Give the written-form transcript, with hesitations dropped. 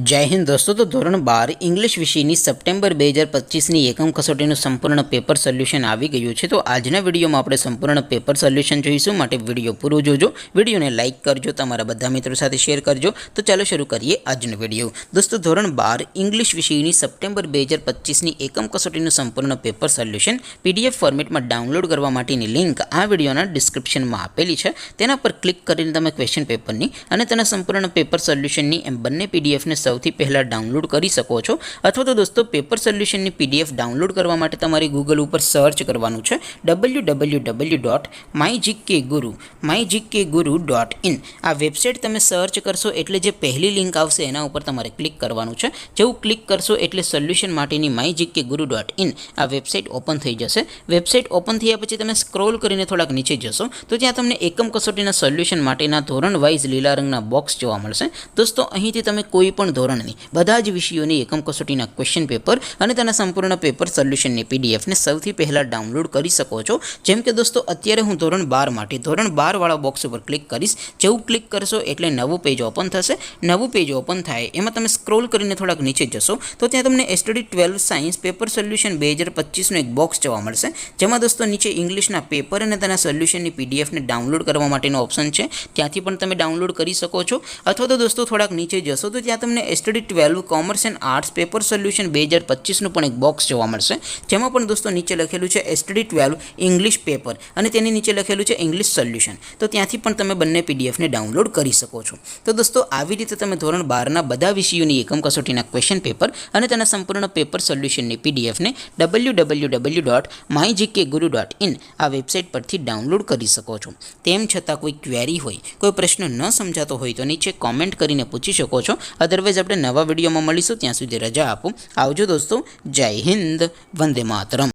जय हिंद दोस्तों। तो धोरण 12 इंग्लिश विषयની સપ્ટેમ્બર 2025ની એકમ કસોટીનું સંપૂર્ણ પેપર સોલ્યુશન આવી ગયું છે। તો આજના વિડીયોમાં આપણે સંપૂર્ણ પેપર સોલ્યુશન જોઈશું, માટે વિડીયો પૂરો જોજો, વિડીયોને લાઇક કરજો, તમારા બધા મિત્રો સાથે શેર કરજો। તો ચાલો શરૂ કરીએ આજનો વિડીયો। દોસ્તો ધોરણ 12 ઇંગ્લિશ વિષયની સપ્ટેમ્બર 2025ની એકમ કસોટીનું સંપૂર્ણ પેપર સોલ્યુશન PDF ફોર્મેટમાં ડાઉનલોડ કરવા માટેની લિંક આ વિડીયોના ડિસ્ક્રિપ્શનમાં આપેલી છે। તેના પર ક્લિક કરીને તમે ક્વેશ્ચન પેપરની અને તેના સંપૂર્ણ પેપર સોલ્યુશનની એમ બંને PDF ને સૌથી પહેલા ડાઉનલોડ કરી શકો છો। અથવા તો દોસ્તો પેપર સોલ્યુશનની PDF ડાઉનલોડ કરવા માટે તમારે ગૂગલ ઉપર સર્ચ કરવાનું છે www.mygkguru.in। આ વેબસાઇટ તમે સર્ચ કરશો એટલે જે પહેલી લિંક આવશે એના ઉપર તમારે ક્લિક કરવાનું છે। જેવું ક્લિક કરશો એટલે સોલ્યુશન માટેની mygkguru.in આ વેબસાઇટ ઓપન થઈ જશે। વેબસાઇટ ઓપન થયા પછી તમે સ્ક્રોલ કરીને થોડાક નીચે જશો તો ત્યાં તમને એકમ કસોટીના સોલ્યુશન માટેના ધોરણ વાઇઝ લીલા રંગના બોક્સ જોવા મળશે। દોસ્તો અહીંથી તમે કોઈ પણ ધોરણની બધા જ વિષયોની એકમ કસોટીના ક્વેશ્ચન પેપર અને તેના સંપૂર્ણ પેપર સોલ્યુશનની PDF ને સૌથી પહેલા ડાઉનલોડ કરી શકો છો। જેમ કે દોસ્તો અત્યારે હું ધોરણ 12 માટે ધોરણ 12 વાળા બોક્સ ઉપર ક્લિક કરીશ। જેવું ક્લિક કરશો એટલે નવું પેજ ઓપન થશે। નવું પેજ ઓપન થાય એમાં તમે સ્ક્રોલ કરીને થોડાક નીચે જશો તો ત્યાં તમને STD 12 સાયન્સ પેપર સોલ્યુશન 2025 નું એક બોક્સ જોવા મળશે, જેમાં દોસ્તો નીચે ઇંગ્લિશના પેપર અને તેના સોલ્યુશનની PDF ને ડાઉનલોડ કરવા માટેનો ઓપ્શન છે, ત્યાંથી પણ તમે ડાઉનલોડ કરી શકો છો। અથવા તો દોસ્તો થોડાક નીચે જશો તો ત્યાં તમને STD 12 commerce and arts paper solution 2025 નું પણ એક બોક્સ જોવા મળશે, જેમાં પણ દોસ્તો નીચે લખેલું છે STD 12 ઇંગ્લિશ પેપર અને તેની નીચે લખેલું છે ઇંગ્લિશ સોલ્યુશન। તો ત્યાંથી પણ તમે બંને PDF ને ડાઉનલોડ કરી શકો છો। તો દોસ્તો આવી રીતે તમે ધોરણ 12 ના બધા વિષયોની એકમ કસોટીના ક્વેશ્ચન પેપર અને તેના સંપૂર્ણ પેપર સોલ્યુશનની PDF ને www.mygkguru.in આ વેબસાઇટ પરથી ડાઉનલોડ કરી શકો છો। તેમ છતાં કોઈ ક્વેરી હોય, કોઈ પ્રશ્ન ન સમજાતો હોય તો નીચે કોમેન્ટ કરીને પૂછી શકો છો। અધરવાઇઝ આપણે નવા વિડીયોમાં મળીશું, ત્યાં સુધી રજા આપો। આવજો દોસ્તો, જય હિન્દ, વંદે માતરમ।